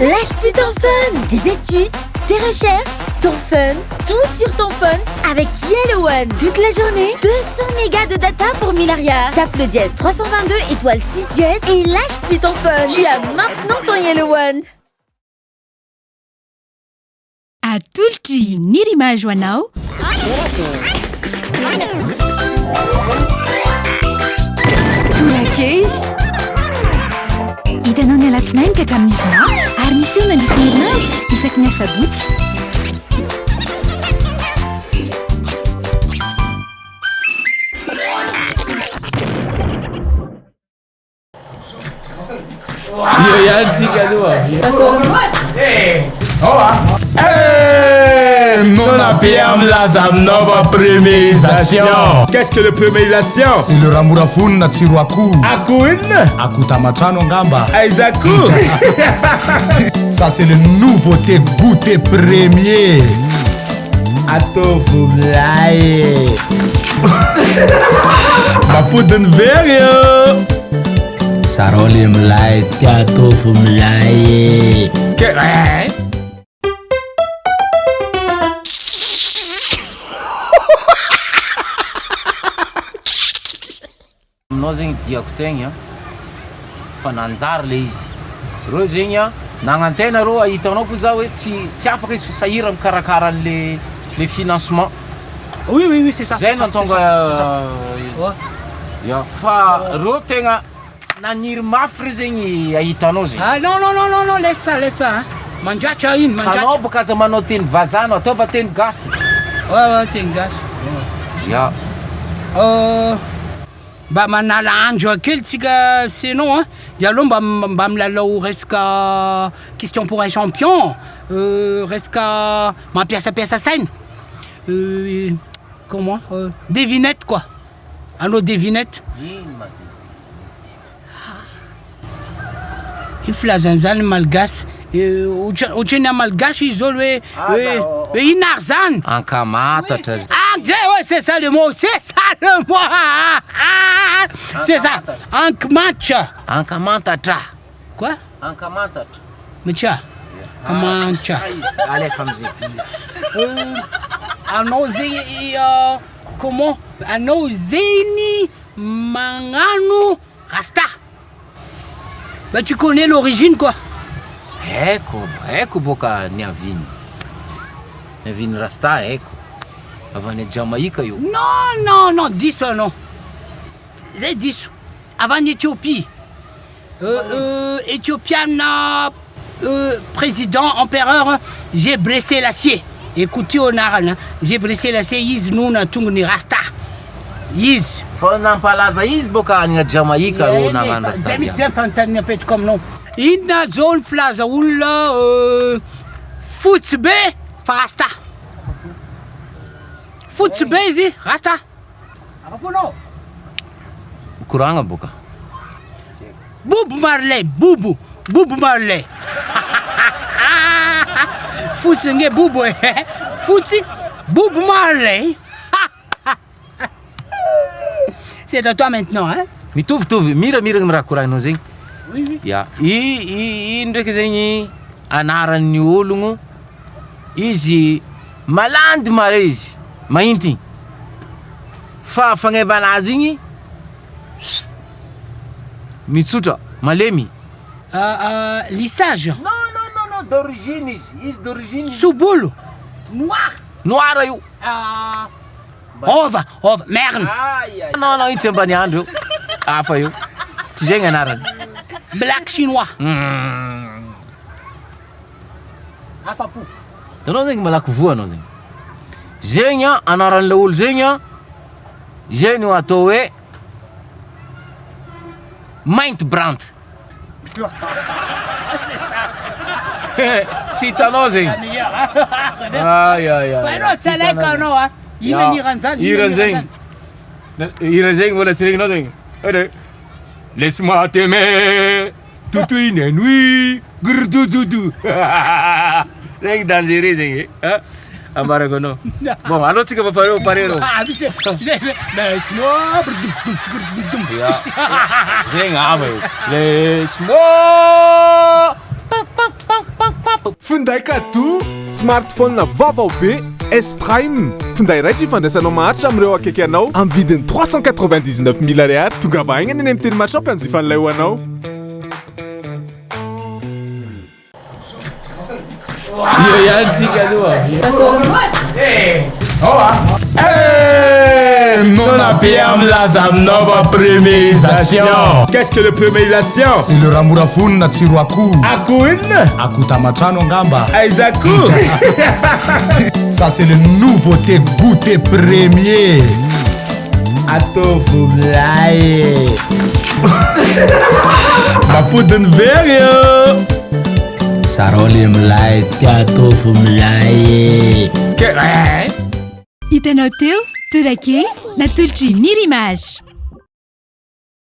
Lâche plus ton fun. Tes études, tes recherches, ton fun, tout sur ton phone avec Yellow One. Toute la journée, 200 mégas de data pour 1000 arrières. Tape le dièse 322 étoile 6 dièse et lâche plus ton fun. Tu as maintenant ton Yellow One. A tulti nirima joanao. Turakej. Hitanao ny alatsinainy ka hatramin'ny zoma ary misy eo nandrisy ny herinandro isaky ny asabotsy. Non abbiamo la nova premierisation. Qu'est-ce que le premierisation? C'est le ramurafuni na tsiro akoho. Akoho inona? Akoho tamatrano angamba. Aiza akoho? Ça c'est le nouveauté goûter premier. Atovo mlaye. Mapodiny very yo. Sarole mlaye atovo mlaye. Nao zegny diako tegna fa nanjary le izy reo zegny nagnantena reo ahitanao fo za hoe tsy afaka izy sahira mikarakara le financement. Oui, c'est ça. Zay natonga ya fa reo tegna naniry mafy re zegny ahitanao zegny. Ah non, laisse ça. Hein. Mandratra iny, mandratra. Anao boka aza manao teny vazana ataova teny gasy. Ouais, teny gasy. Ya. Mba manala andro kely tsika senao hein. Dia aloha mba milalao resaka question pour un champion, resaka mampiasapiasa saina. Comment devinette quoi. Anao devinette. Ifilazan'izany malgasy. Ohatrany malgasy izy zao hoe ino ary zany? Ankamantatra. Ouais, c'est ça le mot. C'est ça. Ankamantatra. Quoi? Ankamantatra. Micha. Kamancha. Alefa amizay. Anao zegny comment? Anao zegny magnano rasta. Bah tu connais l'origine quoi? Eko boka niaviny rasta eko avy any Jamaïque io. Non, diso non. Zay diso. Avy any Éthiopie. Éthiopiana président empereur j'ai blessé l'acier. Écoutez onarana, j'ai blessé l'acier izy nona tongony rasta. Izy fa nampalaza izy boka any Jamaïque ro nagnano rasta. Zay misy fantany apetraka aminao. Inona zao ny filaza olona fotsy be fa rasta. Fotsy be izy rasta. Afaponao. Koragna boka. Bobo Marley. Fotsy nge bobo fotsy Bobo Marley. C'est à toi maintenant hein. Mitovitovy miramiragna raha koragnao zegny. Oui. Ya, i ndraiky zegny anaran'ny ologno izy malandy mare izy mainty fa fagnevana azy igny mitsotra malemy. Lissage. Non, d'origine izy d'origine Soubolo. noir io. Ova, merne. Non, io tsy ambany andro io. Hafa io. Tsy zegny anarany. Black chinois. Afapo. Anao zegny malaky voa anao zegny. Zegny anaran'le olo zegny zegny atao hoe Mainty Brant. Tsy hitanao zegny. Anao tsy alaika anao a. Ina iran'zany. Iran zegny mbola tsy regninao zegny. Laisse-moi t'aimer toute une nuit. Grdoudou. Zegny dangereux zegny. Ambarako anao. Bon, allo tsika fa fareo parero. Laisse-moi. Zegny ava io. Laisse-moi. finday kato smartphone vaovao be S Prime finday raitra ifandraisanao maharitra amin'ireo akaiky anao amin'ny vidiny 399 000 ariary tonga vahaigna ny amin'ny teny marshop anjifan'ilay ho anao. Non a PM la nova préméisation. Qu'est-ce que le préméisation? C'est le ramurafun na tsiro akoho. Akoho inona? Akoho tamatrano angamba. Aiza akoho? Ça c'est le nouveauté goûter premier. Atofo mlaye. Mapodiny very yo. Saroli mlaye atofo mlaye. Hitanao teo? Torakay natolotr'i Nirimage.